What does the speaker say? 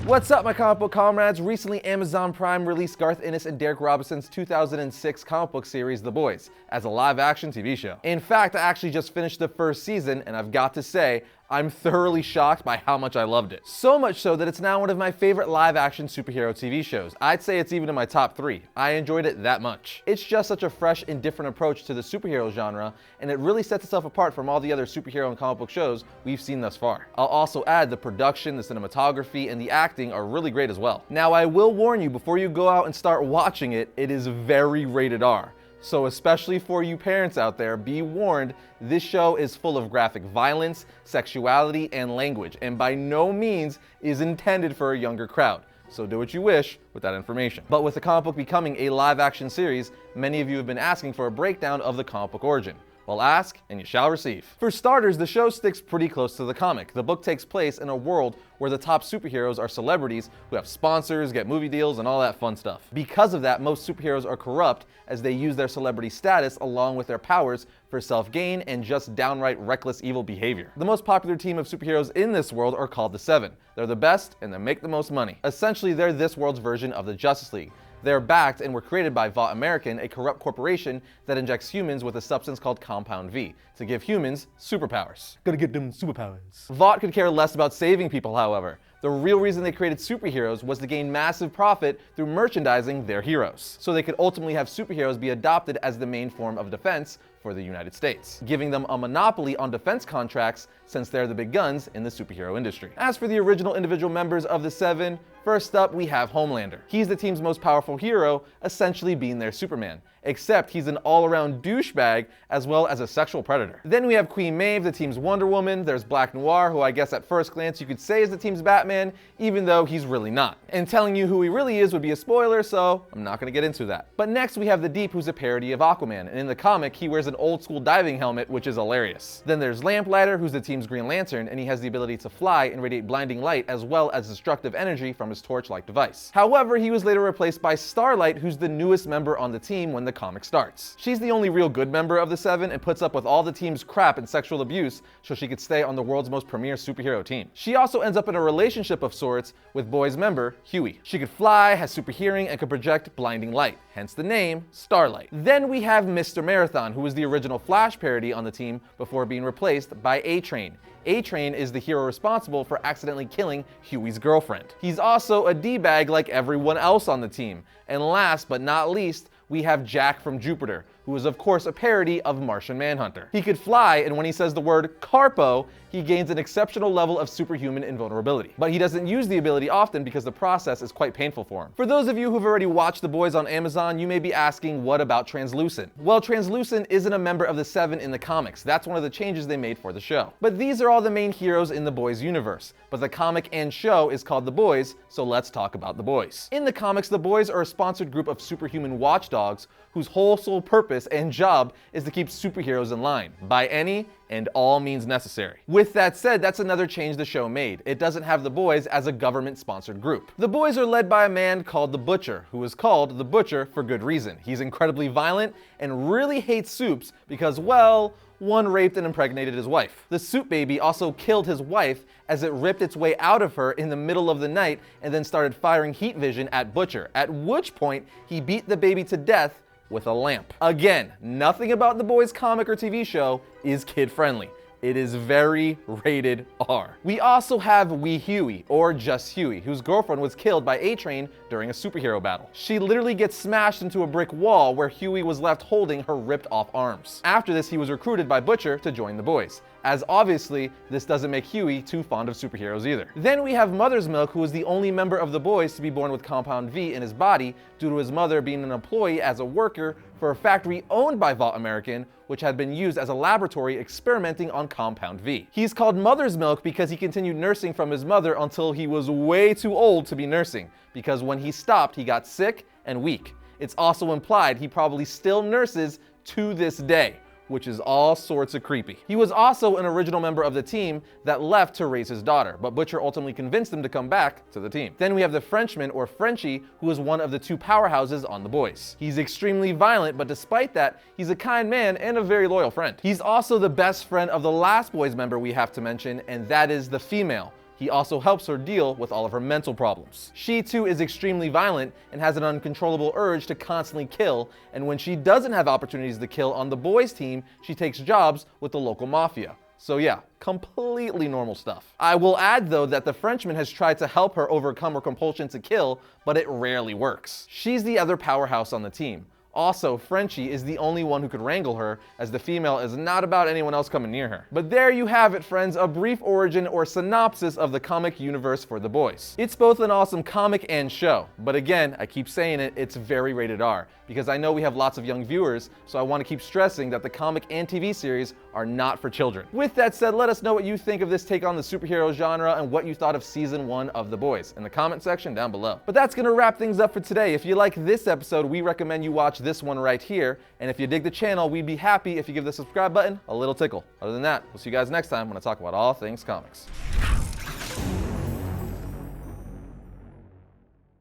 What's up, my comic book comrades? Recently, Amazon Prime released Garth Ennis and Derek Robinson's 2006 comic book series, The Boys, as a live-action TV show. In fact, I actually just finished the first season, and I've got to say, I'm thoroughly shocked by how much I loved it. So much so that it's now one of my favorite live-action superhero TV shows. I'd say it's even in my top 3. I enjoyed it that much. It's just such a fresh and different approach to the superhero genre, and it really sets itself apart from all the other superhero and comic book shows we've seen thus far. I'll also add the production, the cinematography, and the acting are really great as well. Now, I will warn you, before you go out and start watching it, it is very rated R. So especially for you parents out there, be warned, this show is full of graphic violence, sexuality, and language, and by no means is intended for a younger crowd. So do what you wish with that information. But with the comic book becoming a live-action series, many of you have been asking for a breakdown of the comic book origin. Well, ask and you shall receive. For starters, the show sticks pretty close to the comic. The book takes place in a world where the top superheroes are celebrities who have sponsors, get movie deals, and all that fun stuff. Because of that, most superheroes are corrupt as they use their celebrity status along with their powers for self-gain and just downright reckless evil behavior. The most popular team of superheroes in this world are called the Seven. They're the best and they make the most money. Essentially, they're this world's version of the Justice League. They're backed and were created by Vought American, a corrupt corporation that injects humans with a substance called Compound V to give humans superpowers. Gotta get them superpowers. Vought could care less about saving people, however. The real reason they created superheroes was to gain massive profit through merchandising their heroes, so they could ultimately have superheroes be adopted as the main form of defense for the United States, giving them a monopoly on defense contracts since they're the big guns in the superhero industry. As for the original individual members of the Seven, first up we have Homelander. He's the team's most powerful hero, essentially being their Superman, except he's an all-around douchebag as well as a sexual predator. Then we have Queen Maeve, the team's Wonder Woman. There's Black Noir, who I guess at first glance you could say is the team's Batman, even though he's really not. And telling you who he really is would be a spoiler, so I'm not gonna get into that. But next we have the Deep, who's a parody of Aquaman, and in the comic he wears an old school diving helmet, which is hilarious. Then there's Lamplighter, who's the team's Green Lantern, and he has the ability to fly and radiate blinding light as well as destructive energy from his torch-like device. However, he was later replaced by Starlight, who's the newest member on the team when the comic starts. She's the only real good member of the Seven and puts up with all the team's crap and sexual abuse so she could stay on the world's most premier superhero team. She also ends up in a relationship of sorts with Boys member Huey. She could fly, has super hearing, and could project blinding light, hence the name Starlight. Then we have Mr. Marathon, who was the original Flash parody on the team before being replaced by A-Train. A-Train is the hero responsible for accidentally killing Huey's girlfriend. He's also a D-bag like everyone else on the team. And last but not least, we have Jack from Jupiter, who is of course a parody of Martian Manhunter. He could fly, and when he says the word Carpo, he gains an exceptional level of superhuman invulnerability. But he doesn't use the ability often because the process is quite painful for him. For those of you who've already watched The Boys on Amazon, you may be asking, what about Translucent? Well, Translucent isn't a member of the Seven in the comics. That's one of the changes they made for the show. But these are all the main heroes in The Boys universe. But the comic and show is called The Boys, so let's talk about The Boys. In the comics, The Boys are a sponsored group of superhuman watchdogs whose whole sole purpose and job is to keep superheroes in line, by any and all means necessary. With that said, that's another change the show made. It doesn't have the Boys as a government-sponsored group. The Boys are led by a man called the Butcher, who is called the Butcher for good reason. He's incredibly violent and really hates soups because, well, one raped and impregnated his wife. The soup baby also killed his wife as it ripped its way out of her in the middle of the night and then started firing heat vision at Butcher, at which point he beat the baby to death with a lamp. Again, nothing about the Boys comic or TV show is kid-friendly. It is very rated R. We also have Wee Huey, or just Huey, whose girlfriend was killed by A-Train during a superhero battle. She literally gets smashed into a brick wall where Huey was left holding her ripped off arms. After this, he was recruited by Butcher to join the Boys, as obviously this doesn't make Huey too fond of superheroes either. Then we have Mother's Milk, who is the only member of the Boys to be born with Compound V in his body due to his mother being an employee as a worker for a factory owned by Vought American, which had been used as a laboratory experimenting on Compound V. He's called Mother's Milk because he continued nursing from his mother until he was way too old to be nursing, because when he stopped, he got sick and weak. It's also implied he probably still nurses to this day, which is all sorts of creepy. He was also an original member of the team that left to raise his daughter, but Butcher ultimately convinced him to come back to the team. Then we have the Frenchman, or Frenchie, who is one of the two powerhouses on The Boys. He's extremely violent, but despite that, he's a kind man and a very loyal friend. He's also the best friend of the last Boys member we have to mention, and that is the female, He also helps her deal with all of her mental problems. She too is extremely violent and has an uncontrollable urge to constantly kill, and when she doesn't have opportunities to kill on the boys' team, she takes jobs with the local mafia. So yeah, completely normal stuff. I will add though that the Frenchman has tried to help her overcome her compulsion to kill, but it rarely works. She's the other powerhouse on the team. Also, Frenchie is the only one who could wrangle her, as the female is not about anyone else coming near her. But there you have it, friends, a brief origin or synopsis of the comic universe for The Boys. It's both an awesome comic and show, but again, I keep saying it, it's very rated R, because I know we have lots of young viewers, so I want to keep stressing that the comic and TV series are not for children. With that said, let us know what you think of this take on the superhero genre and what you thought of season 1 of The Boys in the comment section down below. But that's gonna wrap things up for today. If you like this episode, we recommend you watch this one right here, and if you dig the channel, we'd be happy if you give the subscribe button a little tickle. Other than that, we'll see you guys next time when I talk about all things comics.